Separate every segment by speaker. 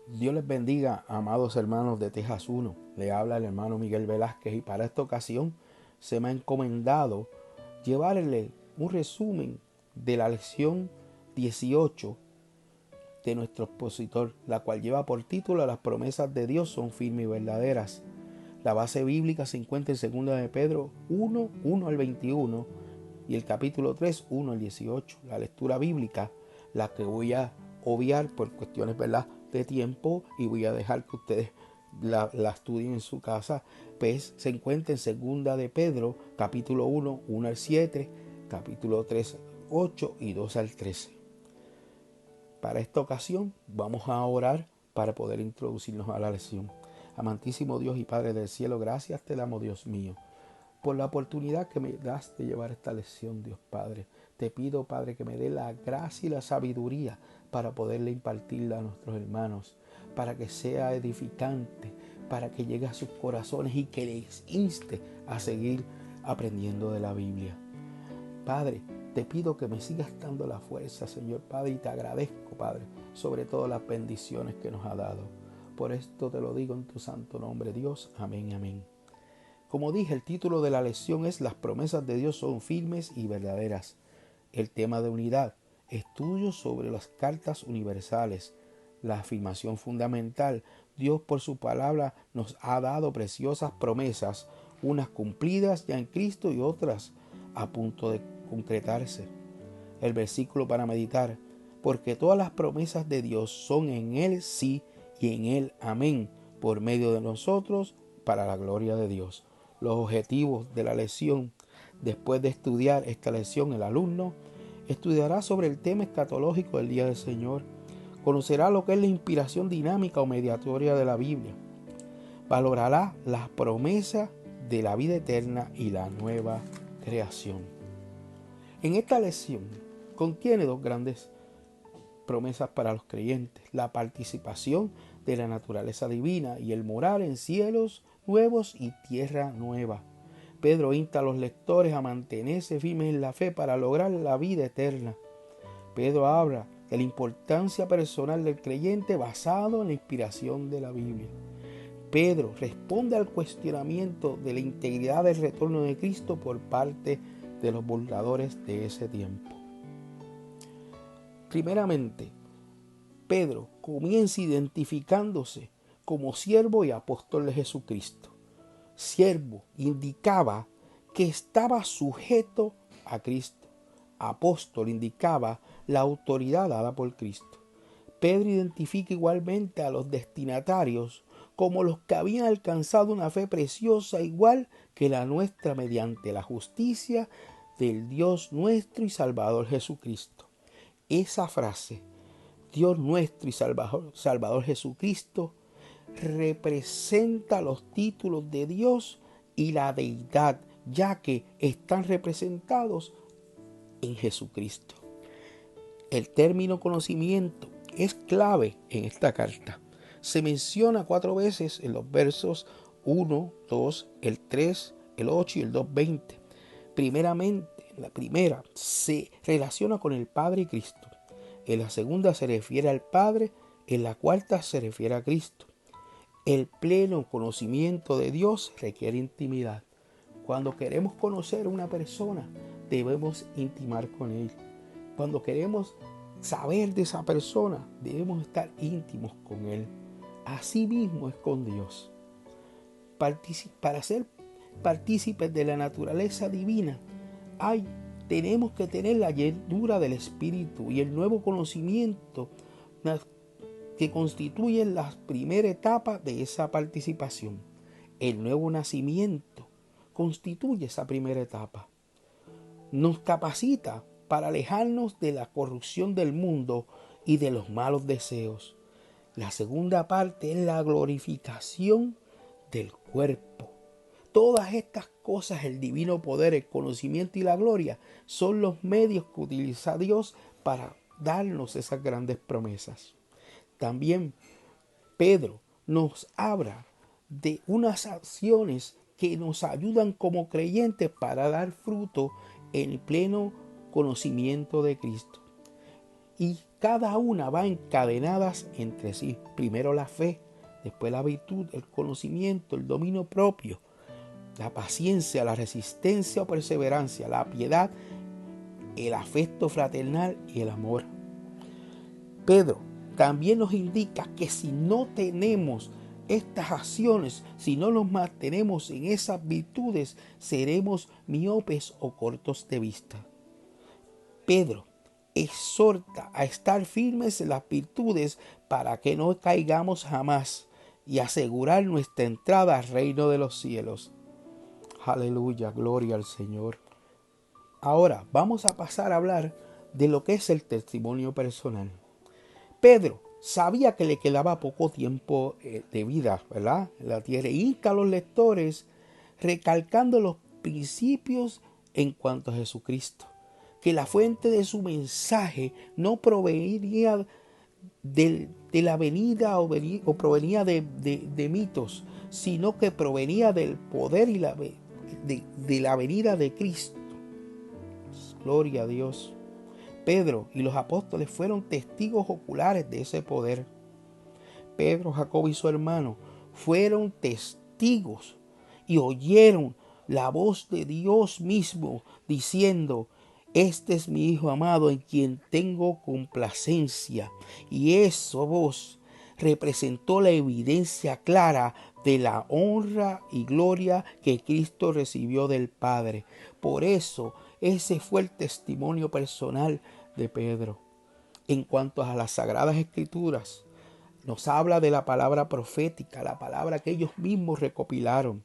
Speaker 1: Dios les bendiga, amados hermanos de Texas 1. Le habla el hermano Miguel Velázquez y para esta ocasión se me ha encomendado llevarle un resumen de la lección 18 de nuestro expositor, la cual lleva por título Las promesas de Dios son firmes y verdaderas. La base bíblica se encuentra en 2 de Pedro 1, 1 al 21 y el capítulo 3, 1 al 18. La lectura bíblica, la que voy a obviar por cuestiones, ¿verdad?, de tiempo, y voy a dejar que ustedes la estudien en su casa, pues se encuentra en 2 de Pedro, capítulo 1, 1 al 7, capítulo 3, 8 y 2 al 13. Para esta ocasión vamos a orar para poder introducirnos a la lección. Amantísimo Dios y Padre del cielo, gracias te damos, Dios mío, por la oportunidad que me das de llevar esta lección, Dios Padre. Te pido, Padre, que me dé la gracia y la sabiduría para poderle impartirla a nuestros hermanos, para que sea edificante, para que llegue a sus corazones y que les inste a seguir aprendiendo de la Biblia. Padre, te pido que me sigas dando la fuerza, Señor Padre, y te agradezco, Padre, sobre todo las bendiciones que nos ha dado. Por esto te lo digo en tu santo nombre, Dios. Amén, amén. Como dije, el título de la lección es Las promesas de Dios son firmes y verdaderas. El tema de unidad, estudios sobre las cartas universales. La afirmación fundamental, Dios por su palabra nos ha dado preciosas promesas, unas cumplidas ya en Cristo y otras a punto de concretarse. El versículo para meditar, porque todas las promesas de Dios son en Él sí y en Él amén, por medio de nosotros, para la gloria de Dios. Los objetivos de la lección. Después de estudiar esta lección, el alumno estudiará sobre el tema escatológico del día del Señor. Conocerá lo que es la inspiración dinámica o mediatoria de la Biblia. Valorará las promesas de la vida eterna y la nueva creación. En esta lección contiene dos grandes promesas para los creyentes: la participación de la naturaleza divina y el morar en cielos nuevos y tierra nueva. Pedro insta a los lectores a mantenerse firmes en la fe para lograr la vida eterna. Pedro habla de la importancia personal del creyente basado en la inspiración de la Biblia. Pedro responde al cuestionamiento de la integridad del retorno de Cristo por parte de los burladores de ese tiempo. Primeramente, Pedro comienza identificándose como siervo y apóstol de Jesucristo. Siervo indicaba que estaba sujeto a Cristo. Apóstol indicaba la autoridad dada por Cristo. Pedro identifica igualmente a los destinatarios como los que habían alcanzado una fe preciosa igual que la nuestra mediante la justicia del Dios nuestro y Salvador Jesucristo. Esa frase, Dios nuestro y Salvador Jesucristo, representa los títulos de Dios y la deidad, ya que están representados en Jesucristo. El término conocimiento es clave en esta carta. Se menciona 4 veces en los versos 1, 2, el 3, el 8 y el 2:20. Primeramente, en la primera se relaciona con el Padre y Cristo. En la segunda se refiere al Padre. En la cuarta se refiere a Cristo. El pleno conocimiento de Dios requiere intimidad. Cuando queremos conocer a una persona, debemos intimar con él. Cuando queremos saber de esa persona, debemos estar íntimos con él. Así mismo es con Dios. Para ser partícipes de la naturaleza divina, tenemos que tener la llenura del Espíritu y el nuevo conocimiento que constituye la primera etapa de esa participación. El nuevo nacimiento constituye esa primera etapa. Nos capacita para alejarnos de la corrupción del mundo y de los malos deseos. La segunda parte es la glorificación del cuerpo. Todas estas cosas, el divino poder, el conocimiento y la gloria, son los medios que utiliza Dios para darnos esas grandes promesas. También Pedro nos habla de unas acciones que nos ayudan como creyentes para dar fruto en el pleno conocimiento de Cristo. y cada una va encadenadas entre sí. Primero la fe, después la virtud, el conocimiento, el dominio propio, la paciencia, la resistencia o perseverancia, la piedad, el afecto fraternal y el amor. Pedro también nos indica que si no tenemos estas acciones, si no nos mantenemos en esas virtudes, seremos miopes o cortos de vista. Pedro exhorta a estar firmes en las virtudes para que no caigamos jamás y asegurar nuestra entrada al reino de los cielos. Aleluya, gloria al Señor. Ahora vamos a pasar a hablar de lo que es el testimonio personal. Pedro sabía que le quedaba poco tiempo de vida, ¿verdad?, en la tierra. E insta a los lectores recalcando los principios en cuanto a Jesucristo, que la fuente de su mensaje no provenía de la venida o provenía de mitos, sino que provenía del poder y de la venida de Cristo. Gloria a Dios. Pedro y los apóstoles fueron testigos oculares de ese poder. Pedro, Jacobo y su hermano fueron testigos y oyeron la voz de Dios mismo diciendo: este es mi Hijo amado en quien tengo complacencia. Y esa voz representó la evidencia clara de la honra y gloria que Cristo recibió del Padre. Por eso, ese fue el testimonio personal de Pedro. En cuanto a las Sagradas Escrituras, nos habla de la palabra profética, la palabra que ellos mismos recopilaron.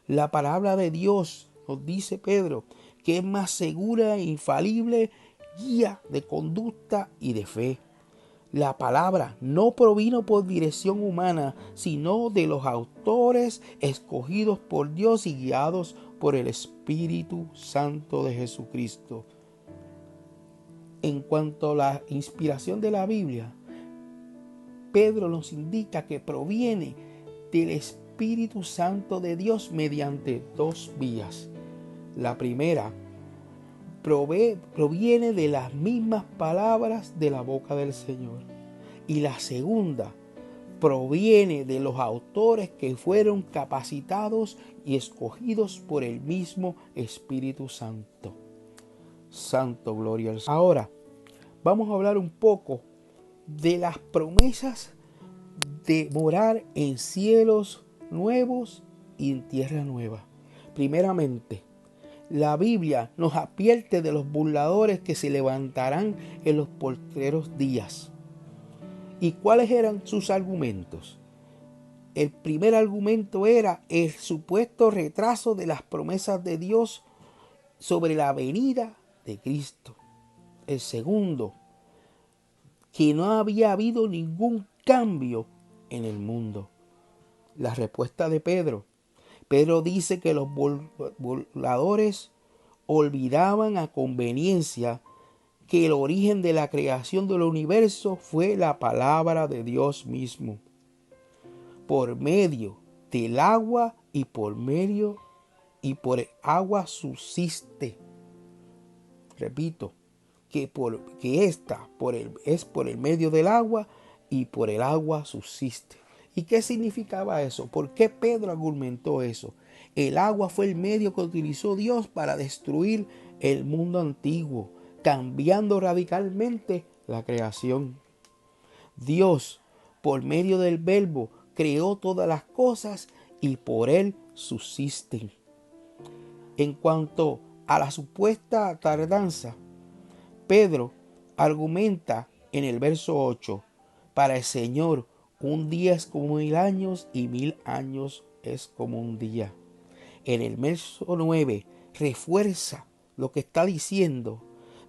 Speaker 1: La palabra de Dios, nos dice Pedro, que es más segura e infalible guía de conducta y de fe. La palabra no provino por dirección humana, sino de los autores escogidos por Dios y guiados por el Espíritu Santo de Jesucristo. En cuanto a la inspiración de la Biblia, Pedro nos indica que proviene del Espíritu Santo de Dios mediante dos vías. La primera proviene de las mismas palabras de la boca del Señor. Y la segunda proviene de los autores que fueron capacitados y escogidos por el mismo Espíritu Santo. Santo, gloria al Señor. Ahora, vamos a hablar un poco de las promesas de morar en cielos nuevos y en tierra nueva. Primeramente, la Biblia nos advierte de los burladores que se levantarán en los postreros días. ¿Y cuáles eran sus argumentos? El primer argumento era el supuesto retraso de las promesas de Dios sobre la venida de Cristo. El segundo, que no había habido ningún cambio en el mundo. La respuesta de Pedro. Pedro dice que los burladores olvidaban a conveniencia que el origen de la creación del universo fue la palabra de Dios mismo. Por medio del agua y por el agua subsiste. Repito, es por el medio del agua y por el agua subsiste. ¿Y qué significaba eso? ¿Por qué Pedro argumentó eso? El agua fue el medio que utilizó Dios para destruir el mundo antiguo, cambiando radicalmente la creación. Dios, por medio del Verbo, creó todas las cosas y por él subsisten. En cuanto a la supuesta tardanza, Pedro argumenta en el verso 8: para el Señor un día es como 1000 años y 1000 años es como un día. En el verso 9 refuerza lo que está diciendo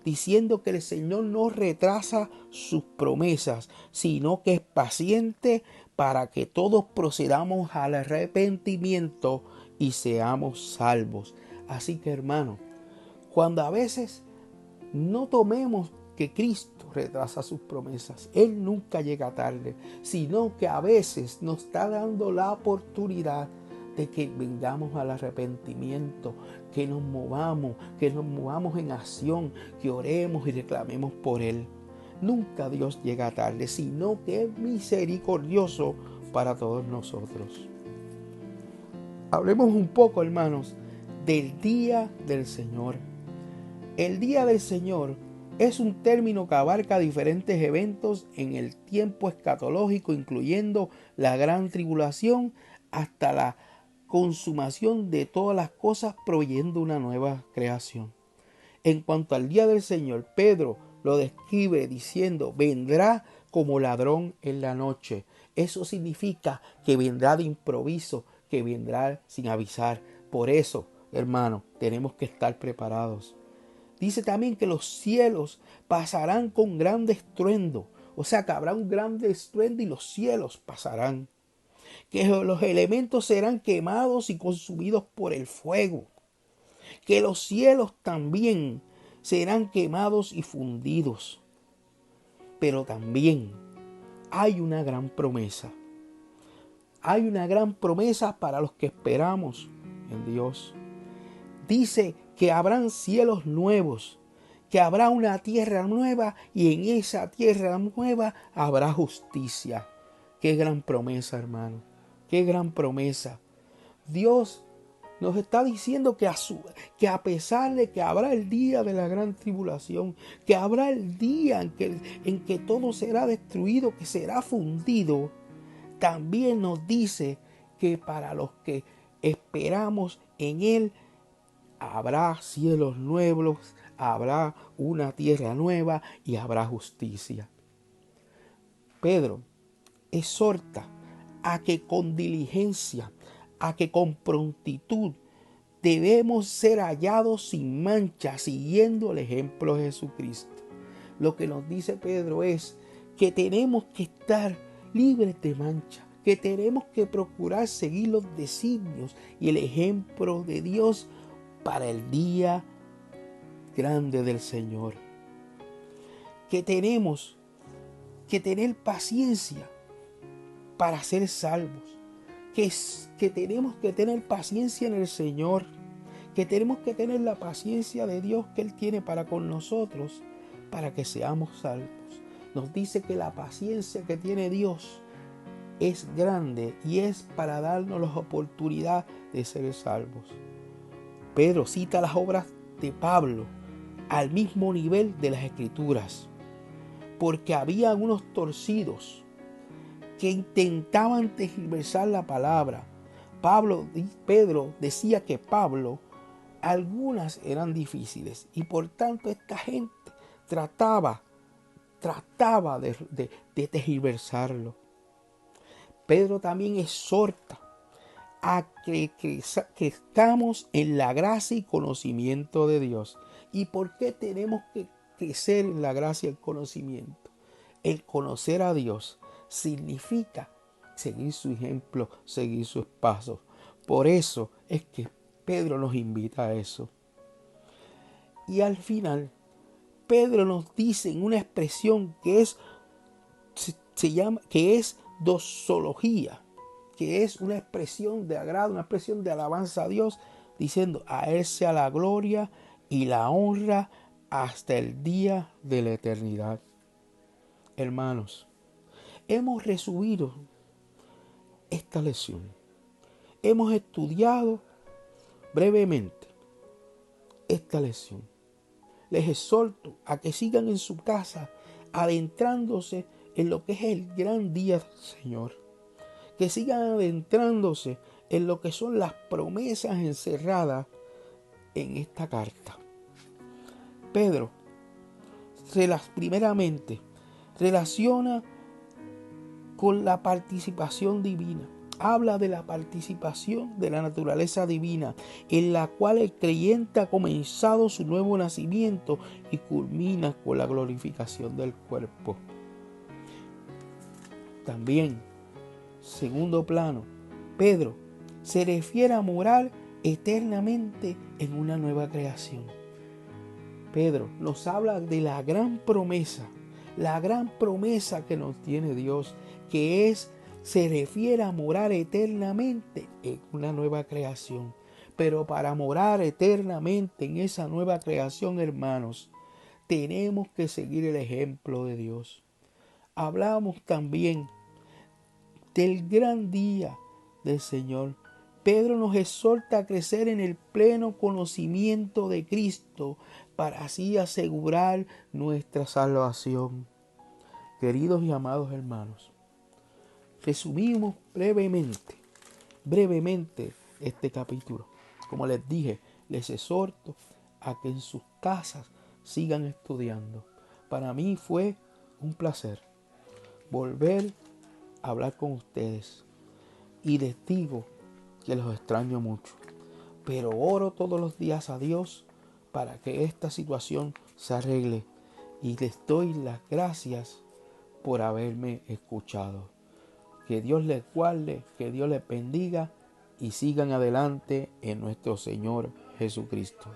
Speaker 1: que el Señor no retrasa sus promesas, sino que es paciente para que todos procedamos al arrepentimiento y seamos salvos. Así que, hermano, cuando a veces no tomemos que Cristo retrasa sus promesas, Él nunca llega tarde, sino que a veces nos está dando la oportunidad de que vengamos al arrepentimiento, que nos movamos en acción, que oremos y reclamemos por Él. Nunca Dios llega tarde, sino que es misericordioso para todos nosotros. Hablemos un poco, hermanos, del día del Señor. El día del Señor es un término que abarca diferentes eventos en el tiempo escatológico, incluyendo la gran tribulación hasta la consumación de todas las cosas, proveyendo una nueva creación. En cuanto al día del Señor, Pedro lo describe diciendo: vendrá como ladrón en la noche. Eso significa que vendrá de improviso, que vendrá sin avisar. Por eso, hermano, tenemos que estar preparados. Dice también que los cielos pasarán con gran estruendo. O sea, que habrá un gran estruendo y los cielos pasarán. Que los elementos serán quemados y consumidos por el fuego. Que los cielos también serán quemados y fundidos. Pero también hay una gran promesa. Hay una gran promesa para los que esperamos en Dios. Dice que habrán cielos nuevos, que habrá una tierra nueva y en esa tierra nueva habrá justicia. Qué gran promesa, hermano. Qué gran promesa. Dios nos está diciendo que a pesar de que habrá el día de la gran tribulación, que habrá el día en que todo será destruido, que será fundido, también nos dice que para los que esperamos en Él, habrá cielos nuevos, habrá una tierra nueva y habrá justicia. Pedro exhorta a que con diligencia, a que con prontitud debemos ser hallados sin mancha, siguiendo el ejemplo de Jesucristo. Lo que nos dice Pedro es que tenemos que estar libres de mancha, que tenemos que procurar seguir los designios y el ejemplo de Dios para el día grande del Señor. Que tenemos que tener paciencia para ser salvos. Que tenemos que tener paciencia en el Señor. Que tenemos que tener la paciencia de Dios que Él tiene para con nosotros, para que seamos salvos. Nos dice que la paciencia que tiene Dios es grande y es para darnos la oportunidad de ser salvos. Pedro cita las obras de Pablo al mismo nivel de las Escrituras, porque había unos torcidos que intentaban tergiversar la palabra. Pedro decía que Pablo, algunas eran difíciles y por tanto esta gente trataba de tergiversarlo. Pedro también exhorta a que crezcamos en la gracia y conocimiento de Dios. ¿Y por qué tenemos que crecer en la gracia y el conocimiento? El conocer a Dios significa seguir su ejemplo, seguir sus pasos. Por eso es que Pedro nos invita a eso. Y al final, Pedro nos dice en una expresión que es doxología, que es una expresión de agrado, una expresión de alabanza a Dios, diciendo: a Él sea la gloria y la honra hasta el día de la eternidad. Hermanos, hemos resumido esta lección. Hemos estudiado brevemente esta lección. Les exhorto a que sigan en su casa adentrándose en lo que es el gran día del Señor. Que sigan adentrándose en lo que son las promesas encerradas en esta carta. Pedro, primeramente, relaciona con la participación divina. Habla de la participación de la naturaleza divina, en la cual el creyente ha comenzado su nuevo nacimiento y culmina con la glorificación del cuerpo. También, segundo plano, Pedro se refiere a morar eternamente en una nueva creación. Pedro nos habla de la gran promesa que nos tiene Dios, que se refiere a morar eternamente en una nueva creación. Pero para morar eternamente en esa nueva creación, hermanos, tenemos que seguir el ejemplo de Dios. Hablamos también del gran día del Señor. Pedro nos exhorta a crecer en el pleno conocimiento de Cristo para así asegurar nuestra salvación. Queridos y amados hermanos, resumimos brevemente este capítulo. Como les dije, les exhorto a que en sus casas sigan estudiando. Para mí fue un placer volver a hablar con ustedes y les digo que los extraño mucho, pero oro todos los días a Dios para que esta situación se arregle y les doy las gracias por haberme escuchado. Que Dios les guarde, que Dios les bendiga y sigan adelante en nuestro Señor Jesucristo.